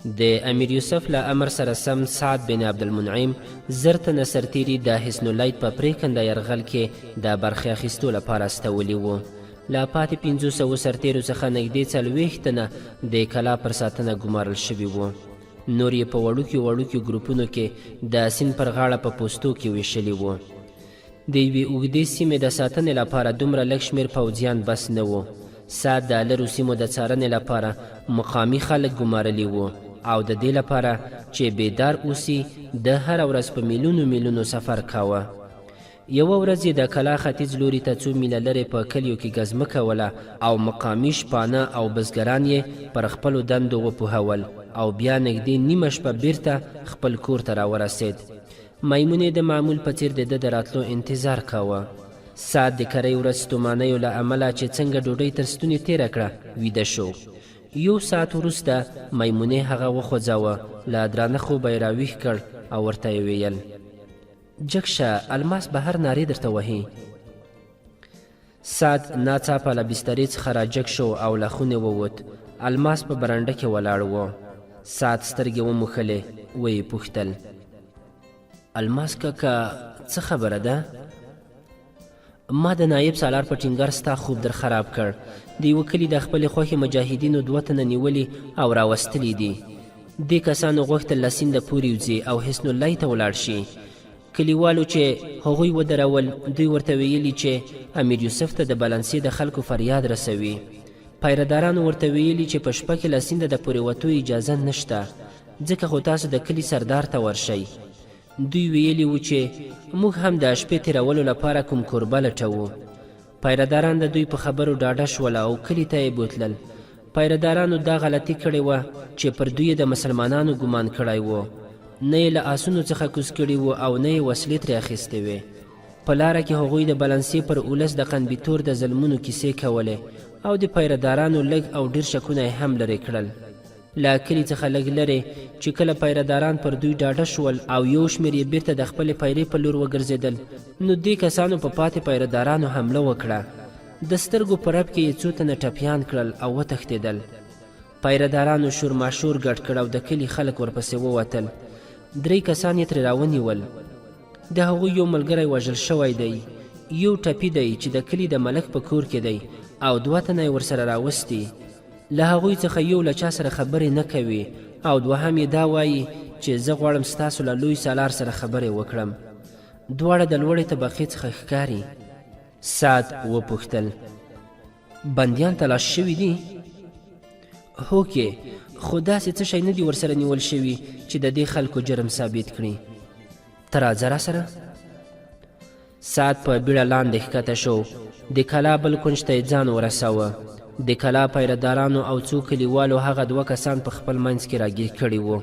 د امیر یوسف له امر سره سم سعد بن عبدالمنعم زر تنه سرتیري د حصن اللید په پریکنده یرغل کې د برخې اخیستو لپاره استولي وو. له پاتې 500 سرتیرو څخه نږدې 40 تنه د کلا پر ساتنه ګمارل شوي وو. نور یې په وړوکیو ګروپونو کې د سیند پر غاړه په پوستو کې ویشلي وو. د یوې اوږدې سیمې د ساتنې لپاره دومره لږ شمېر پوځیان بس نه وو. سعد د لرو سیمو د څارنې لپاره مقامي خلک ګمارلي وو او د دې لپاره چې بیدار اوسي د هره ورځ په میلیونو سفر کاوه. یوه ورځ یې د کلا ختیځ لوري ته څو میله لرې په کلیو کې ګزمه کوله او مقامي شپانه او بزګران یې پر خپلو دندو وپوهول او بیا نږدې نیمه شپه بیرته خپل کور ته راورسېد. میمونې د معمول په څیر د ده د راتلو انتظار کاوه. سعد د کرۍ ورځ ستومانیو له امله چې څنګه ډوډۍ تر ستوني تېره کړه ویده شو. 1 ساعت وروسته میمونې هغه وخوځاوه، له درانه خوبه یې راویښ کړ او ورته یې ویل: جګ شه، الماس بهر نارې درته وهي. سعد ناڅاپه له بسترې څخه راجګ شو او له خونې ووت. الماس په برنډه کې ولاړ و. سعد سترګې وموښلې، ویې پوښتل: الماس کاکا څه خبره ده؟ ما د نایب سالار په ټینګار ستا خوب در خراب کړ. د یوه کلي د خپلې خوښې مجاهدینو 2 تنه نیولي او راوستلي دي. دې کسانو غوښتل له سینده پورې وځي او حصن اللید ته ولاړ شي. کلیوالو چې هغوی ودرول دوی ورته ویلي چې امیر یوسف ته د بلنسي د خلکو فریاد رسوي. پیردارانو ورته ویلي چې په شپه کې له سینده د پورې وتو اجازه نشته، ځکه خو تاسو د کلي سردار ته ورشئ. دوی ویلي وو چې موږ هم د شپې تیرولو لپاره کوم کوربه لټوو. پیرداران د دوی په خبرو ډاډه شول او کلي ته یې بوتلل. پیردارانو دا غلطي کړې وه چې پر دوی د مسلمانانو ګمان کړی و. نه یې له آسونو څخه کوز کړي وو او نه یې وسلې ترې اخیستې وې. په لاره کې هغوی د بلنسي پر اولس د قنبیتور د ظلمونو کیسې کولې او د پیردارانو لږ او ډېر شکونه یې هم لرې کړل. له کلي څخه لږ لرې چې کله پیرداران پر دوی ډاډه شول او یو شمېر یې بیرته د خپلې پیرې په لور وګرځېدل، نو دې کسانو په پاتې پیردارانو حمله وکړه. د سترګو په رپ کې یې څو تنه ټپیان کړل او وتښتېدل. پیردارانو شورماشور ګډ کړ او د کلي خلک ورپسې ووتل. 3 کسان یې ترې راونیول. د هغوی یو ملګری وژل شوی دی، یو ټپي دی چې د کلي د ملک په کور کې دی او 2 تنه یې ورسره راوستي. له هغوی څخه یو له چا سره خبرې نه کوي او دوهم یې دا وایي چې زه غواړم ستاسو له لوی سالار سره خبرې وکړم. دواړه د لوړې طبقې څخه ښکاري. سعد وپوښتل: بندیان تلاش شوي دي؟ هوکې، خو داسې څه شی نه دي ورسره نیول شوي چې د دې خلکو جرم ثابت کړي. ته راځه راسره. سعد په بیړه لاندې ښکته شو. د کلا بل کونج ته یې ځان ورساوه. د کلا پیردارانو او څو کلیوالو هغه 2 کسان په خپل منځ کې راګیر کړي وو.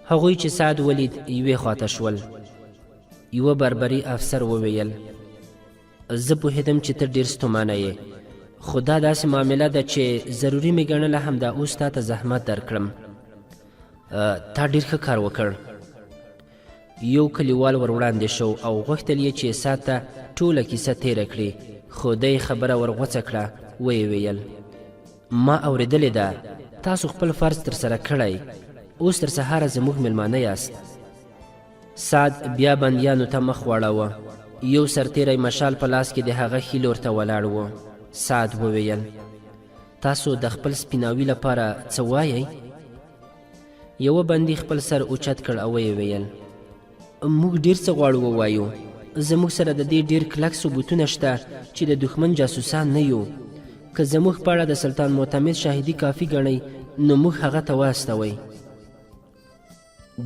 هغوی چې سعد ولید یوې خواته شول. یوه بربري افسر وویل: زه پوهېدم چې ته ډېر ستومانه یې، خو دا داسې معامله ده چې ضروري مې ګڼله همدا اوس تا ته زحمت درکړم. تا ډېر ښه کار وکړ. یو کلیوال ور وړاندې شو او غوښتل یې چې سعد ته ټوله کیسه تېره کړي، خو دی خبره ورغوڅه کړه. ویې ویل: ما اورېدلې ده، تاسو خپل فرض ترسره کړی، اوس تر سهاره زموږ میلمانه یاست. سعد بیا بندیانو ته مخ واړاوه. یو سرتیری مشال په لاس کې د هغه ښي لور ته ولاړ و. سعد وویل: تاسو د خپل سپیناوي لپاره څه وایئ؟ یوه بندي خپل سر اوچت کړ او ویې ویل: موږ ډېر څه غواړو ووایو. زموږ سره د دې ډېر کلک ثبوتونه شته چې د دښمن جاسوسان نه یو. که زموږ په اړه د سلطان معتمد شاهدي کافي ګڼئ نو موږ هغه ته واستوئ.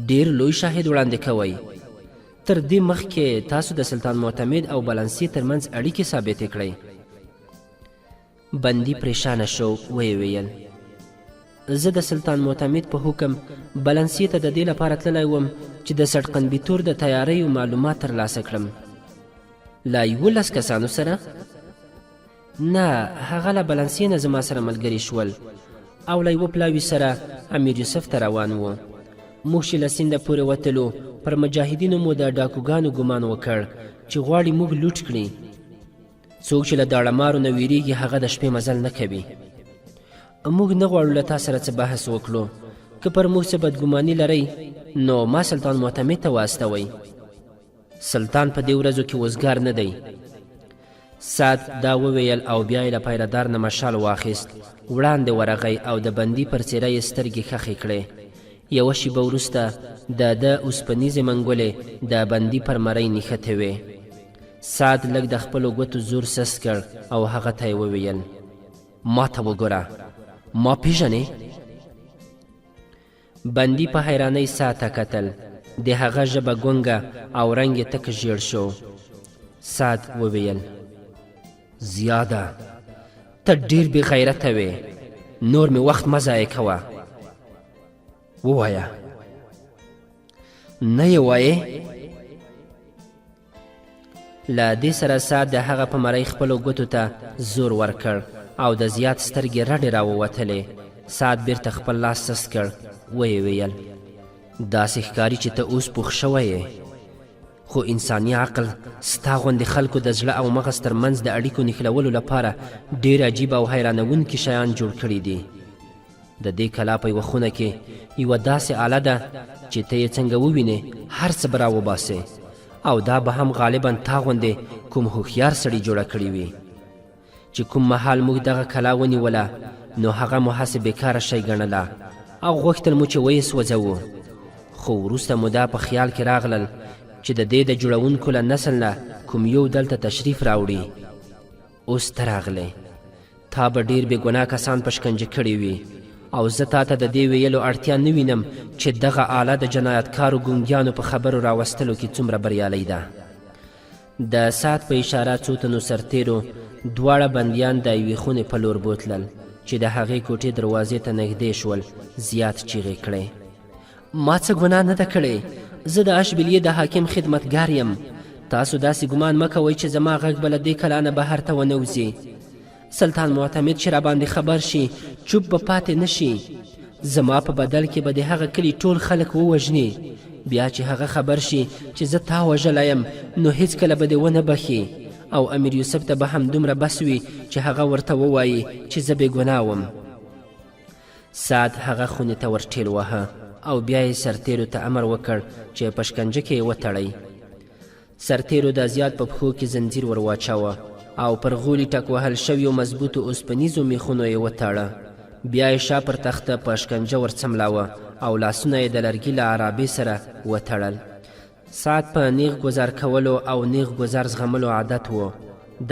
ډېر لوی شاهد وړاندې کوئ. تر دې مخکې تاسو د سلطان معتمد او بلنسي ترمنځ اړیکې ثابتې کړئ. بندي پریشانه شو. ویې ویل: زه د سلطان معتمد په حکم بلنسي ته د دې لپاره تللی وم چې د سړقنبیتور د تیاریو معلومات ترلاسه کړم. له 11 کسانو سره؟ نه، هغه له بلنسي نه زما سره ملګري شول او له یوه پلاوي سره امیر یوسف ته روان وو. موږ چې له سینده پورې وتلو پر مجاهدینو مو د ډاکوګانو ګمان وکړ چې غواړي موږ لوټ کړي. څوک چې له داړمارو نه ویریږي هغه د شپې مزل نه کوي. موږ نه غواړو له تا سره څه بحث وکړو. که پر موږ څه بدګماني لرئ نو ما سلطان معتمد ته واستوئ. سلطان په دې ورځو کې وزګار نه دی. سعد دا وویل او بیا یې له پیردار نه مشال واخیست، وړاندې ورغی او د بندي پر څیره یې سترګې ښخې کړې. یوه شیبه وروسته د ده اوسپنیزې منګولې د بندي پر مرۍ نښتې وې. سعد لږ د خپلو ګوتو زور سست کړ او هغه ته یې وویل ما ته وګوره، ما پیژنې؟ بندي په حیرانۍ سعد ته کتل. د هغه ژبه ګونګه او رنګ یې تک ژیړ شو. سعد وویل زیاده ته ډېر بې غیرته وې، نور مې وخت مه ضایع کوه. ووایه نه یې وایې؟ له دې سره سعد د هغه په مرۍ خپلو ګوتو ته زور ورکړ او د زیات سترګې رډې راووتلې. سعد بیرته خپل لاس سست کړ، ویې ویل داسې ښکاري چې ته اوس پوخ شوی یې، خو انساني عقل ستا غوندې خلکو د زړه او مغز تر منځ د اړیکو نښلولو لپاره ډېر عجیب او حیرانوونکي شیان جوړ کړي دي. د دې کلا په یوه خونه کې یوه داسې آله ده چې ته یې څنګه ووینې هر څه به راوباسې، او دا به هم غالبا تا غوندې کوم هوښیار سړي جوړه کړې وي. چې کوم مهال موږ دغه کلا ونیوله نو هغه مو هسې بېکاره شی ګڼله او غوښتل مو چې ویې سوځوو، خو وروسته مو دا په خیال کې راغلل چې د دې د جوړونکو له نسل نه کوم یو دلته تشریف راوړي. اوس ته راغلی، تا به ډېر بې ګناه کسان په شکنجه کړي وي، او زه تا ته د دې ویلو اړتیا نه وینم چې دغه آله د جنایتکارو ګونګیانو په خبرو راوستلو کې څومره بریالی ده. د سعد په اشاره څو تنو سرتیرو دواړه بندیان د یوې خونې په لور بوتلل. چې د هغې کوټې دروازې ته نږدې شول زیات چیغې کړې ما څه ګناه نه ده کړې، زه د اشبیلیې د حاکم خدمتګار یم. تاسو داسې ګمان مه کوئ چې زما غږ به له دې کلا نه بهر ته ونوځي. سلطان معتمد چې راباندې خبر شي چوپ به پاتې نه شي. زما په بدل کې به د هغه کلي ټول خلک ووژني. بیا چې هغه خبر شي چې زه تا وژلی یم نو هیڅکله به دې ونه بخي، او امیر یوسف ته به هم دومره بس وي چې هغه ورته ووایي چې زه بې ګناه وم. سعد هغه خونې ته ورټېل وهه او بیا یې سرتیرو ته امر وکړ چې په شکنجه کې یې وتړئ. سرتیرو د زیات په پښو کې زنځیر ور واچاوه او پر غولي ټک وهل شویو مضبوطو اوسپنیزو میخونو یې وتاړه. بیا یې شا پر تخته په شکنجه ورڅملاوه او لاسونه یې د لرګي له عرابې سره وتړل. سعد په نیغ ګذار کولو او نیغ ګذار زغملو عادت و.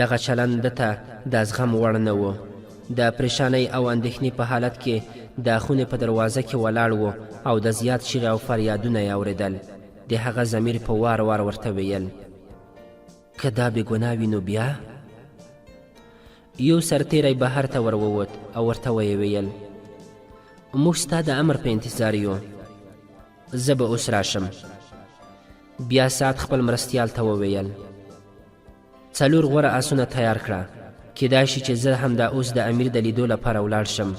دغه چلند ده ته د زغم وړ نه و. د پریشانۍ او اندېښنې په حالت کې د خونې په دروازه کې ولاړ و او د زیات چیغې او فریادونه یې اورېدل. د هغه ضمیر په وار وار ورته ویل که دا بې ګناه وي نو بیا؟ یو سرتیری بهر ته ور ووت او ورته ویې ویل موږ ستا د امر په انتظار یو، زه به اوس راشم. بیا سعد خپل مرستیال ته وویل 4 غوره آسونه تیار کړه، کیدای شي چې زه هم دا اوس د امیر د لیدو لپاره ولاړ شم.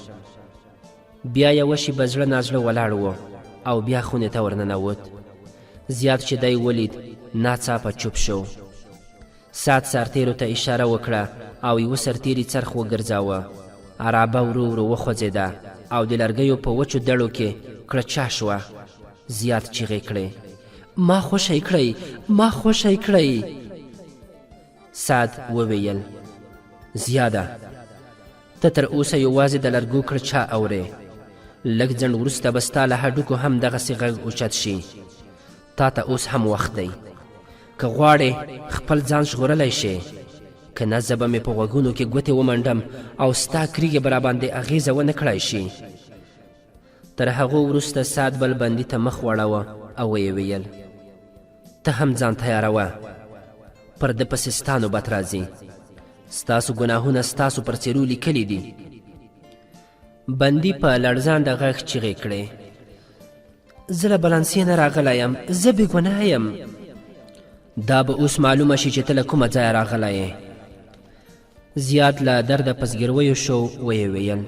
بیا یوه شیبه زړه نازړه ولاړ و او بیا خونې ته ورننوت. زیات چې دی ولید ناڅاپه چوپ شو. سعد سرتیرو ته اشاره وکړه او یوه سرتیري څرخ وګرځاوه. عرابه ورو ورو وخوځېده او د لرګیو په وچو دړو کې کړچا شوه. زیات چیغې کړې ما خوشی کړئ، ما خوشی کړئ. سعد وویل زیاده ته تر اوسه یوازې د لرګو کړچا اورې، لږ ځنډ وروسته به ستا له هډوکو هم دغسې غږ اوچت شي. تا ته اوس هم وخت دی، که غواړې خپل ځان ژغورلی شې، که نه زه به مې په غوږونو کې ګوتې ومنډم او ستا کریږې به راباندې اغېزه ونه کړی شي. تر هغو وروسته سعد بل بندي ته مخ واړوه او ویې ویل ته هم ځان تیاروه، پر ده پسې ستا نوبت راځي. ستاسو ګناهونه ستاسو پر څېرو لیکلي دي. بندي په لړزانده غږ چیغې کړې زه له بلانسې نه راغلی یم، زه بې ګناه یم. دا به اوس معلومه شي چې ته له کومه ځایه راغلی یې. زیات له درده په زګیرویو شو، ویې ویل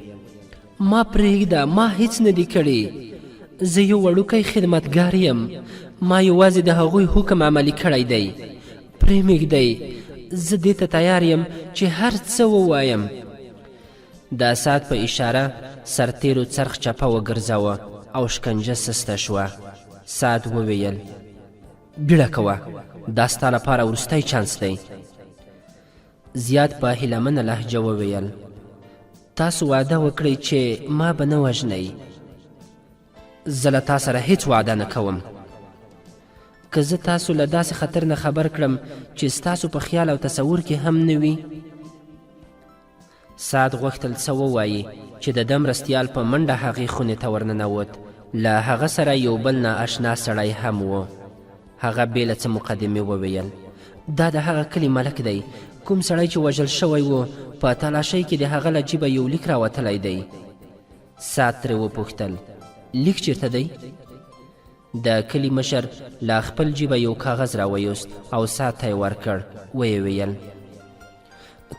ما پرېږده، ما هیڅ نه دي کړي. زه یو وړوکی خدمتګار یم، ما یوازې د هغوی حکم عملي کړی دی. پرېمږدئ، زه دې ته تیار یم چې هر څه ووایم. د سعد په اشاره سرتیرو څرخ چپه وګرځاوه او شکنجه سسته شوه. سعد وویل بیړه کوه، دا ستا لپاره وروستی چانس دی. زیاد په هیلهمنه لهجه وویل تاسو وعده وکړئ چې ما به نه وژنئ. زه له تا سره هیڅ وعده نه کوم. که زه تاسو له داسې خطر نه خبر کړم چې ستاسو په خیال او تصور کې هم نه وي. سعد غوښتل څه ووایي چې د ده مرستیال په منډه هغې خونې ته ورننوت. له هغه سره یو بل نااشنا سړی هم و. هغه بې له څه مقدمې وویل دا د هغه کلي ملک دی، کوم سړی چې وژل شوی و په تلاشۍ کې د هغه له جیبه یو لیک راوتلی دی. سعد ترې وپوښتل لیک چیرته دی؟ د کلي مشر له خپل جیبه یو کاغذ راویوست او سعد ته یې ورکړ. ویې ویل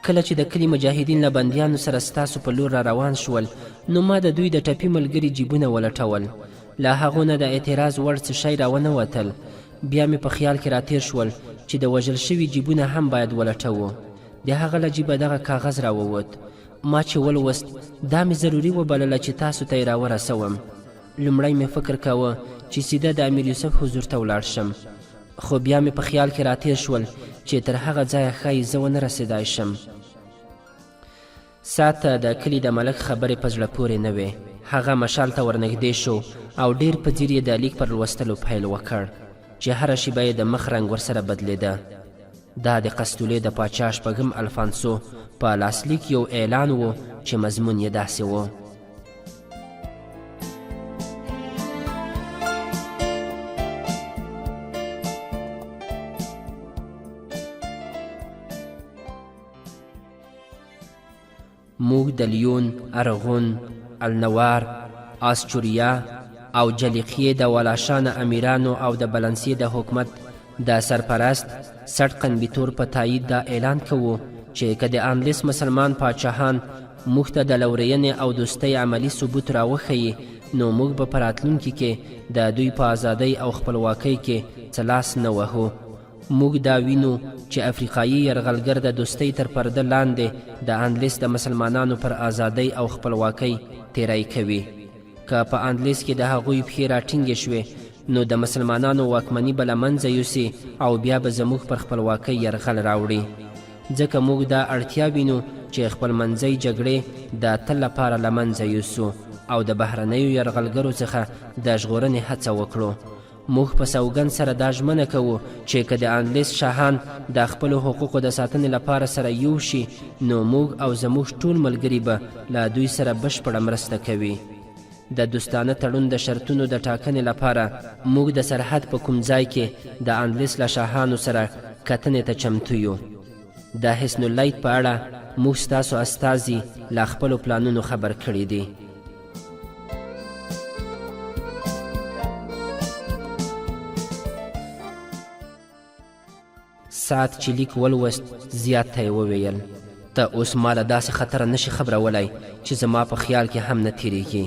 کله چې د کلي مجاهدین له بندیانو سره ستاسو په لور را روان شول نو ما د دوی د ټپي ملګري جیبونه ولټول. له هغو نه د اعتراض وړ څه شی راونه وتل. بیا مې په خیال کې راتیر شول چې د وژل شوي جیبونه هم باید ولټوو. د هغه له جیبه دغه کاغذ راووت. ما چې ولوست دا مې ضروري وبلله چې تاسو ته یې راورسوم. لومړی مې فکر کاوه چې سیده د امیر یوسف حضور ته ولاړ شم، خو بیا مې په خیال کې راتیر شول چې تر هغه ځایه ښایي زه ونه رسېدای شم. سعد ته د کلي د ملک خبرې په زړه پورې نه وې. هغه مشال ته ورنږدې شو او ډېر په ځیر یې د لیک پر لوستلو پیل وکړ چې هره شیبه یې د مخ رنګ ورسره بدلېده. دا د قسطولې د پاچا شپږم الفانسو په لاسلیک یو اعلان و چې مضمون یې داسې و موږ د لیون، ارغون، النوار، آسچوریا او جلیقیې د ولاشان امیرانو او د بلنسیې د حکومت د سرپرست سړقن بیتور په تایید دا اعلان کوو چې که د اندلس مسلمان پاچاهان موږ ته د لورینې او دوستۍ عملی ثبوت راوښیي نو موږ به په راتلونکي کې د دوی په ازادۍ او خپلواکۍ کې څه لاس نه وهو. موږ دا وینو چې افریقایي یرغلګر د دوستۍ تر پرده لاندې د اندلس د مسلمانانو پر ازادۍ او خپلواکۍ تیری کوي. که په اندلس کې د هغوی پښې راټینګې شوې نو د مسلمانانو واکمني به له منځه یوسي او بیا به زموږ پر خپلواکۍ یرغل راوړي. ځکه موږ دا اړتیا وینو چې خپلمنځۍ جګړې د تل لپاره له منځه یوسو او د بهرنیو یرغلګرو څخه د ژغورنې هڅه وکړو. موږ په سوګند سره دا ژمنه کوو چې که د اندلس شاهان د خپلو حقوقو د ساتنې لپاره سره یو شي نو موږ او زموږ ټول ملګري به له دوی سره بشپړه مرسته کوي. د دوستانه تړون د شرطونو د ټاکنې لپاره موږ د سرحد په کوم ځای کې د اندلس له شاهانو سره کتنې ته چمتو یو. د حسن اللیت په اړه موږ ستاسو استازي له خپلو پلانونو خبر کړي دي. سعد چې لیک ولوست زیات ته یې وویل ته اوس ما له داسې خطره نشي خبرولی چې زما په خیال کې هم نه تیریږي.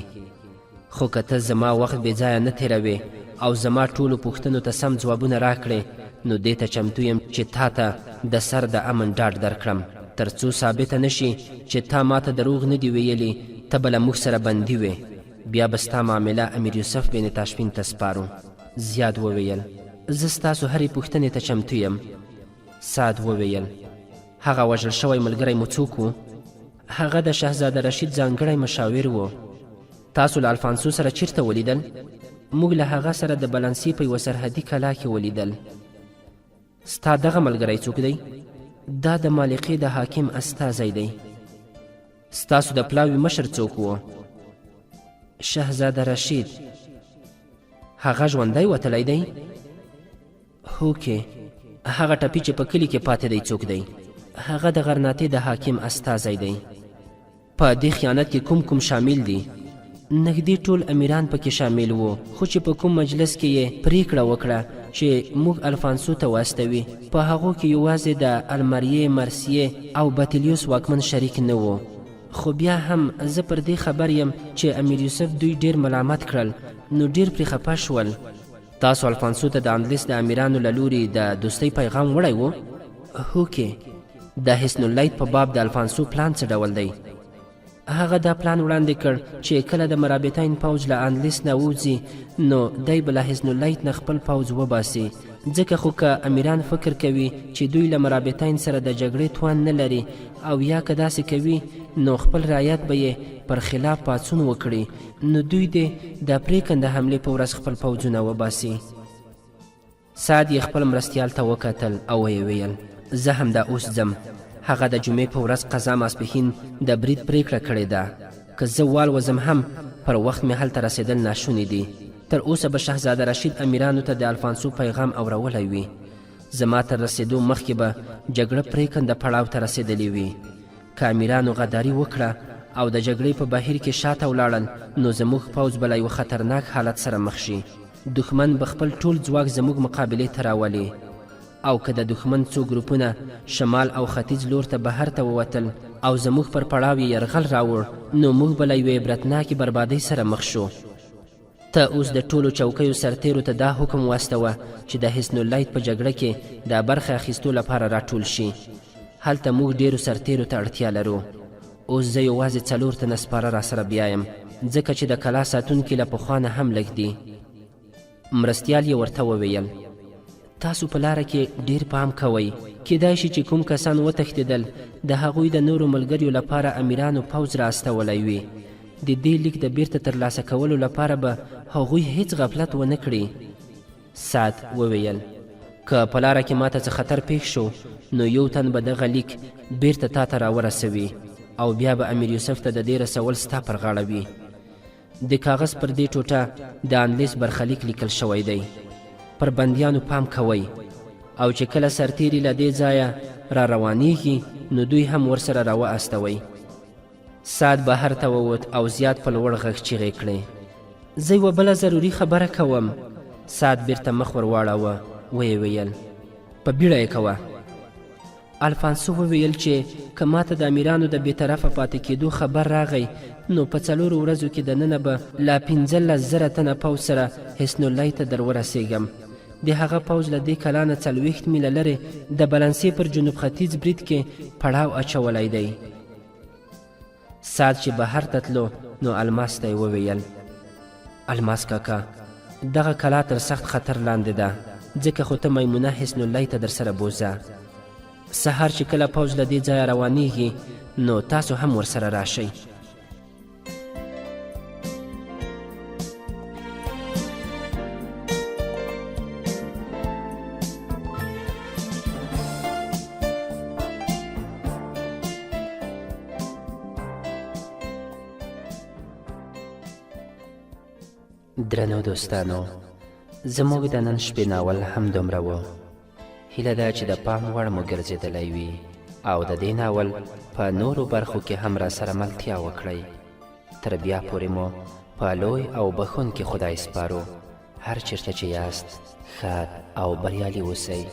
خو که ته زما وخت بې ځایه نه تیروې او زما ټولو پوښتنو ته سم ځوابونه راکړې نو دې ته چمتو یم چې تا ته د سر د امن ډاډ درکړم تر څو ثابته نشي چې تا ما ته دروغ نه دي ویلي، ته به له موږ سره بندي وې. بیا به ستا معامله امیر یوسف بن تاشفین ته سپارو. زیاد وویل زه ستاسو هرې پوښتنې ته چمتو یم. سعد وویل هغه وژل شوی ملګری مو څوک و؟ هغه د شهزاده رشید ځانګړی مشاور و. تاسو له الفانسو سره چیرته ولیدل؟ موږ له هغه سره د بلنسي په یوه سرحدي کلا کې ولیدل. ستا دغه ملګری څوک دی؟ دا د مالقې د حاکم استازی دی. ستاسو د پلاوي مشر څوک و؟ شهزاده رشید. هغه ژوندی وتلی دی؟ هوکې. هغه ټپي چې په کلي کې پاتې دی څوک دی؟ هغه د غرناطې د حاکم استازی دی. په دې خیانت کې کوم شامل دي؟ نږدې ټول امیران پکې شامل وو، خو چې په کوم مجلس کې یې پریکړه وکړه چې موږ الفانسو ته واستوي په هغو کې یوازې د المریې، مرسیې او باتیلیوس واکمن شریک نه وو. خو بیا هم زه پر دې خبر یم چې امیر یوسف دوی ډیر ملامت کړل نو ډیر پرې خفه شول. تاسو الفانسو ته د اندلس د امیرانو له لوري د دوستۍ پیغام وړی و؟ هوکې. د حسن اللیت په باب د الفانسو پلان څه ډول دی؟ هغه دا پلان وړاندې کړ چې کله د مرابطین پوځ له اندلیس نه ووځي نو دی به له حصن اللیت نه خپل پوځ وباسي، ځکه خو که امیران فکر کوي چې دوی له مرابطین سره د جګړې توان نه لري او یا که داسې کوي نو خپل رعیت به یې پر خلاف پاڅون وکړي، نو دوی دې د پرېکنده حملې په ورځ خپل پوځونه وباسي. سعد یې خپل مرستیال ته وکتل او ویې ویل زه همدا اوس ځم. هغه د جمعې په ورځ قضا ماسپښین د برید پرېکړه کړې ده. که زه والوځم هم پر وخت مې هلته رسېدل ناشوني دي. تر اوسه به شهزاده رشید امیرانو ته د الفانسو پیغام اورولی وي. زما تر رسېدو مخکې به جګړه پرېکنده پړاو ته رسېدلې وي. که امیرانو غداري وکړه او د جګړې په بهیر کې شاته ولاړل نو زموږ پوځ به له یو خطرناک حالت سره مخ شي. دښمن به خپل ټول ځواک زموږ مقابلې ته راولي، او که د دښمن څو ګروپونه شمال او ختیځ لور ته بهر ته ووتل او زموږ پر پړاو یې یرغل راوړ نو موږ به له یوې عبرتناکې بربادۍ سره مخ شو. ته اوس د ټولو چوکیو سرتیرو ته دا حکم واستوه چې د حصن اللیت په جګړه کې د برخه اخیستو لپاره راټول شي. هلته موږ ډیرو سرتیرو ته اړتیا لرو. اوس زه یوازې 4 تنه سپاره راسره بیایم، ځکه چې د کلا ساتونکي له پخوا نه هم لږ دي. مرستیال یې ورته وویل تاسو په لاره کې ډیر پام کوئ، کیدای شي چې کوم کسان وتښتېدل د هغوی د نورو ملګریو لپاره امیرانو پوځ را استولی وي. د دې لیک د بیرته ترلاسه کولو لپاره به هغوی هیڅ غفلت ونه کړي. سعد وویل که په لاره کې ماته څه خطر پیښ شو نو یو تن به دغه لیک بیرته تا ته راورسوي او بیا به امیر یوسف ته د دې رسول ستا پر غاړه وي. د کاغذ پر دې ټوټه د انلیس برخلیک لیکل شوی دی. پر بندیانو پام کوئ او چې کله سرتیري له دې ځایه را روانیږي نو دوی هم ورسره را واستوئ. سعد بهر ته ووت او زیات په لوړ غږ چیغې کړې زه یوه بله ضروري خبره کوم. سعد بیرته مخ ور واړاوه، ویې ویل په بیړه یې کوه. الفانسو وویل چې که ماته د امیرانو د بېطرفه پاتې کېدو خبر راغی نو په 4 ورځو کې دننه به لا 15,000 تنه پوځ سره حصن اللیت ته در ورسېږم. د هغه پوځ له دې کلا نه 40 میله لرې د بلنسې پر جنوب ختیځ برید کې پړاو اچولی دی. سعد چې بهر ته تلو نو الماس ته یې وویل الماس کاکا دغه کلا تر سخت خطر لاندې ده، ځکه خو ته میمونه حصن اللیت ته در سره بوځه. سهار چې کله پوځ له دې ځایه روانیږي نو تاسو هم ورسره راشئ. درنو دوستانو، زموږ د نن شپې ناول هم دومره و. هیله ده چې د پام وړ مو ګرځېدلی وي او د دې ناول په نورو برخو کې هم را سره ملتیا وکړئ. تر بیا پورې مو په لوی او بخښونکي خدای سپارو. هر چیرته چې یاست ښاد او بریالي اوسئ.